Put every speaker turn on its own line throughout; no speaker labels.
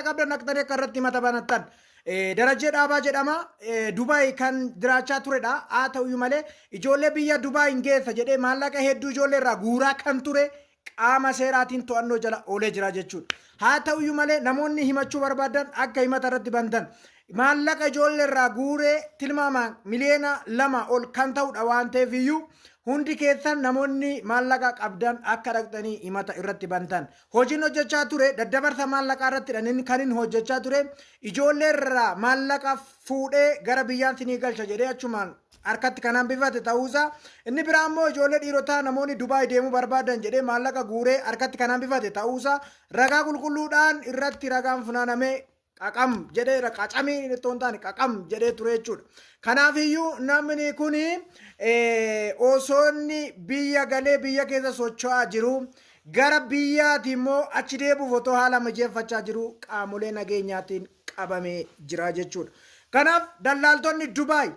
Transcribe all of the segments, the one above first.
qabda naqxanii akka irratti mata banattan. Darajee dhaabaa jedhama. Dubaay kan jiraachaa turedha. Haa ta'uyyuu malee ijoollee biyya Dubaay hin geessa jedhee maallaqa hedduu ijoollee irraa guuraa kan ture qaama seeraatiin to'annoo jala oolee jira jechuudha. Haa ta'uyyuu malee namoonni himachuu barbaadan akka himata irratti bantan. Maallaqa ijoollee irraa guuree tilmaamaan miliyoona 2 ol kan ta'udha waan ta'eef iyyuu hundi keessan namoonni maallaqa qabdan akka dhaqxanii himata irratti bantan. Hojiin hojjechaa ture daddabarsa maallaqaa irratti kan inni hojjechaa ture ijoollee irraa maallaqa fuudhee gara biyyaan sinii galcha jedhee achumaan harkatti kan hambifate ta'uusaa inni biraa immoo ijoollee dhiirotaa namoonni Dubaay deemuu barbaadan jedhee maallaqa guuree harkatti kan hambifate ta'uusaa ragaa qulqulluudhaan irratti ragaan funaanamee qaqam jedhee qacamii itoo hin taane qaqam jedhee ture jechuudha. Kanaafiyyuu namni kun osoonni biyya galee biyya keessa socho'aa jiru gara biyyaati immoo achi deebuuf otoo haala mijeeffachaa jiru qaamolee nageenyaatiin qabamee jira jechuudha. Kanaaf daldaaltonni Dubaay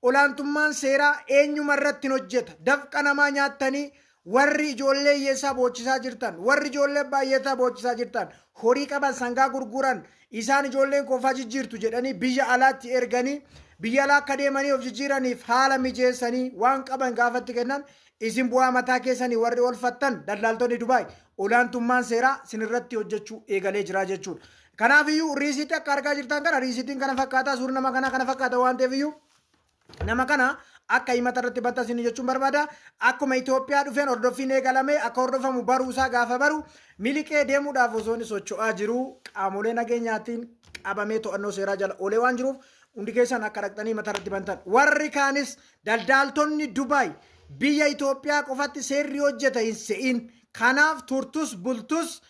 olaantummaan seeraa eenyuma irratti hojjeta dafqa namaa nyaattanii warri ijoollee hiyyeessaa boochisaa jirtan warri ijoollee baay'eesaa boochisaa jirtan horii qaban sangaa gurguran isaan ijoolleen qofaa jijjiirtu jedhanii biyya alaatti erganii biyya alaa akka deemanii of jijjiiraniif haala mijeessanii waan qaban gaafatti kennan isin bu'aa mataa keessanii warri olfattan daldaaltonni Dubaay olaantummaan seeraa sinirratti hojjechuu eegalee jira jechuudha. Kanaafiyyuu riisiitii akka argaa jirtan kana riisiitiin kana fakkaataa suurri nama kana fakkaata waan ta'eefiyyuu nama kana akka himata irratti bantan jechuun barbaada. Akkuma Itoophiyaa dhufeen hordoffiin eegalamee akka hordofamu baruusaa gaafa baru miliqee deemuudhaaf osoo inni socho'aa jiru qaamolee nageenyaatiin qabamee to'annoo seeraa jala oolee waan jiruuf hundi keessan akka dhaqxanii himata irratti bantan. Warri kaanis daldaaltonni Dubaay biyya Itoophiyaa qofatti seerri hojjeta hin se'in. Kanaaf turtus bultus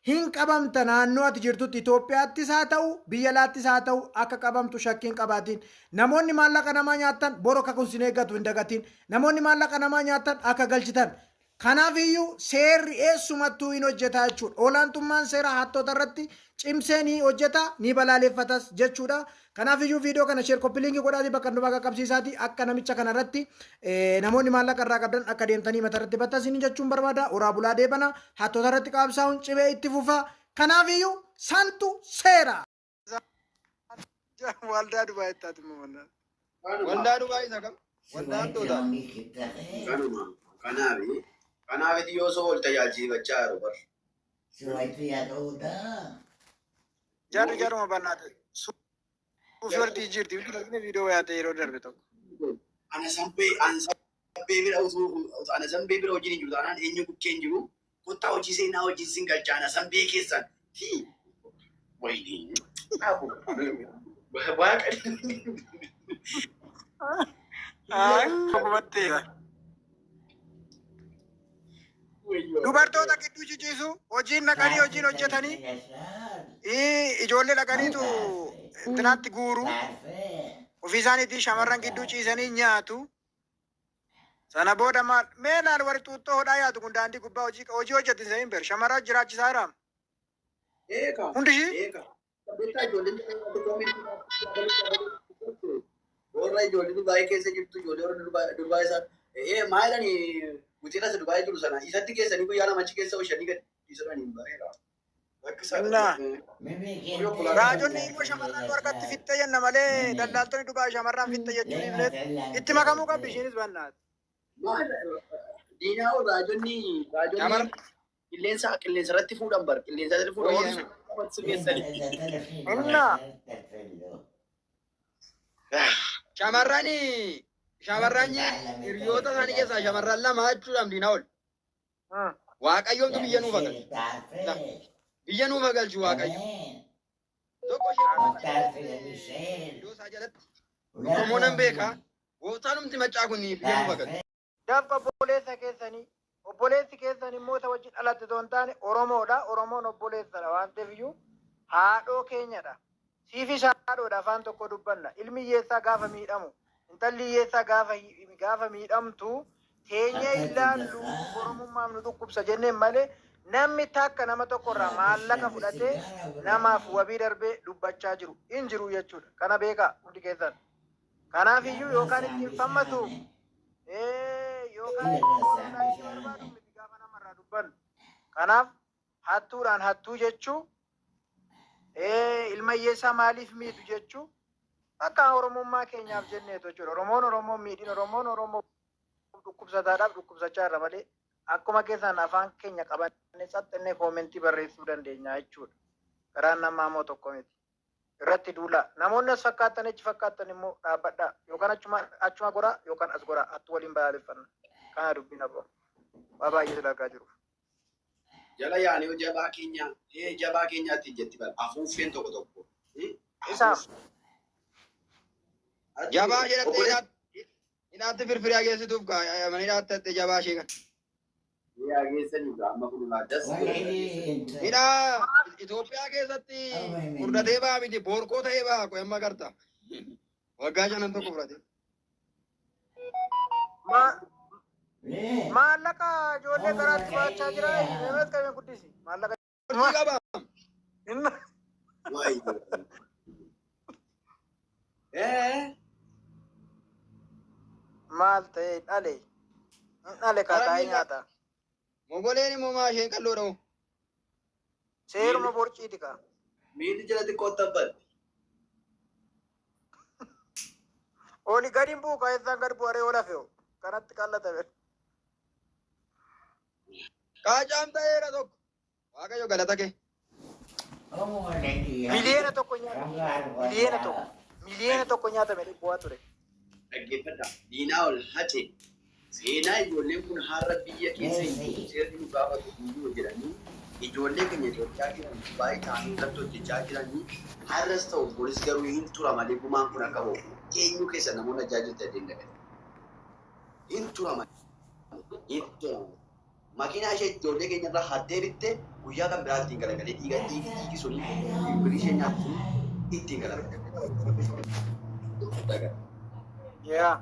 hin qabamta naannoo ati jirtutti Itoophiyaattis haa ta'u biyya alaattis haa ta'u akka qabamtu shakkiin qabaatiin. Namoonni maallaqa namaa nyaattan boro akka kun sin eeggatu hin dagatiin. Namoonni maallaqa namaa nyaattan akka galchitan. Kanaafiyyuu seerri eessumattuu hin hojjeta jechuudha. Olaantummaan seera hattoota irratti cimsee ni hojjeta ni balaaleffatas jechuudha. Kanaafiyyuu viidiyoo kana sheer koppiliingii godhaatii bakka hundumaa qaqqabsiisaatii akka namicha kana irratti namoonni maallaqa irraa qabdan akka deemtanii mata irratti battasin jechuun barbaada. Oraa bulaa deebana hattoota irratti qaabsaa'uun cibee itti fufa. Kanaafiyyuu santu seera. Waldaa Dubaay ittaati mumannaa. Waldaa Dubaay isa kam? Waldaa hattoota.
Kanaaf yoo sool tajaajilachaa jiru bar.
Jarri jaruma bannaate. Suufartii jirti. Viidiyoo yaate yeroo darbe tokko.
Ana sampee bira hojii hin jiru taanaan eenyu bukkeen jiru kottaa hojii seenaa hojii sin galchaa ana sampee keessan. Wayii. Waaqa.
Hubatteera. Dubartoota gidduu ciciisu hojiin naqanii hojiin hojjetanii ijoollee dhaqaniitu intinaatti guuru ofii isaaniitii shamarran gidduu ciisanii nyaatu. Sana booda maal mee laal warri xuuxxoo hodhaa yaatu kun daandii gubbaa hojii hojjetin saniin ber shamarran jiraachisaa jiraam. Hundi ishii.
Warra ijoollee Dubaay keessa jirtu ijoollee warra Dubaay isaa maalani Guddina isa Dubaay jiru sana isatti keessanii guyyaa lamachi keessa oolchanii gadi dhiisanii bareeda.
Raajonni ilma shamarran warqatti fitta jenna malee daldaaltonni Dubaay shamarran fitta jechuun illee itti makamuu qabdi ishiinis bannaati.
Diinaa raajonni qilleensa irratti fuudhan bar qilleensa irratti fuudhan.
Shamarran hiriyoota isaanii keessaa shamarran lama jechuudhaan diinaa ol. Waaqayyoomtu biyya nuuf agalchu. Biyya nuuf agalchu Waaqayyo. Tokko ishee isaa jalatti Oromoo nan beekaa. Gooftaan humti maccaa kun biyya nuuf agalchu.
Dafqa obboleessi keessan immoo isa wajjin dhalatte osoo hin taane Oromoodha. Oromoon obboleessadha waan ta'eef iyyuu haadhoo keenyadha. Siifis haadhoodha afaan tokko dubbanna. Ilmi hiyyeessaa gaafa miidhamu. Intalli hiyyeessaa gaafa miidhamtu teenyee ilaallu oromummaaf nu dhukkubsa jenneen malee namni takka nama tokkorraa maallaqa fudhatee namaaf wabii darbee dubbachaa hin jiru jechuudha. Kana beekaa hundi keessan. Kanaaf iyyuu yookaan ittiin fammatu yookaan barbaadu miti gaafa namarraa dubbannu. Kanaaf hattuudhaan hattuu jechuu ilma hiyyeessaa maaliif miidhu jechuu akka oromummaa keenyaaf jenneetu jechuudha. Oromoon miidhin Oromoo dhukkubsataadhaaf dhukkubsachaa irra malee akkuma keessaan afaan keenya qabanne saxxannee koomentii barreessuu dandeenya jechuudha. Karaan namaa immoo tokko miti. Irratti duula. Namoonni as fakkaattan achi fakkaattan immoo dhaabbadhaa. Yookaan achuma goraa yookaan as goraa. Attu waliin balaaleffanna. Kana dubbiin abbaa. Waa baay'ee dalagaa jiru.
Jala yaanii jabaa keenyaatti jetti bal afuuffeen tokko.
Isaaf.
Jabaa jedhattee hidhaatti firfirii ageessituuf mana hidhaatti jabaa ishee kan.
Ageessanii amma kun laaddas.
Hidhaa Itoophiyaa keessatti furdatee ba'a miti boorkoo ta'ee ba'a qo'ee amma garta. Waggaa 5 tokko fudhate.
Maallaqa ijoollee garaatti baachaa jira. Meemet qabee guddisi. Maallaqa.
Hojii qaba.
Maal ta'e dhale. Dhale kaataa'ee nyaata.
Mogoleen immoo maa isheen qalloo dhawu.
Seeruma borciiti kaa.
Miilli jalatti qottabbatti.
Oli gadi bu'u keessaan gadi bu'aree ola fe'u. Kanatti qallatame.
Qaacaan ta'eera tokko. Waaqayyo galata kee.
Miliyoona tokko nyaata. Miliyoona tokko nyaatame bu'aa ture.
Dhaggeeffadhaa. Diinaa ol hace. Seenaa ijoolleen kun har'a biyya keessa seerri nu gaafatu guyyuu jedhanii ijoollee keenya Itoophiyaa keessatti baay'ee ta'anii irratti hojjechaa jiranii har'as ta'u kunis garuu hin tura malee gumaan kun akka ba'u eenyu keessa namoonni ajaajilta deemnagate. Hin tura malee. Makiinaa ishee ijoollee keenya irraa haddee bittee guyyaa kan biraa ittiin galagalee dhiigi sun birii ishee nyaatu sun ittiin galagalee.
Yaa.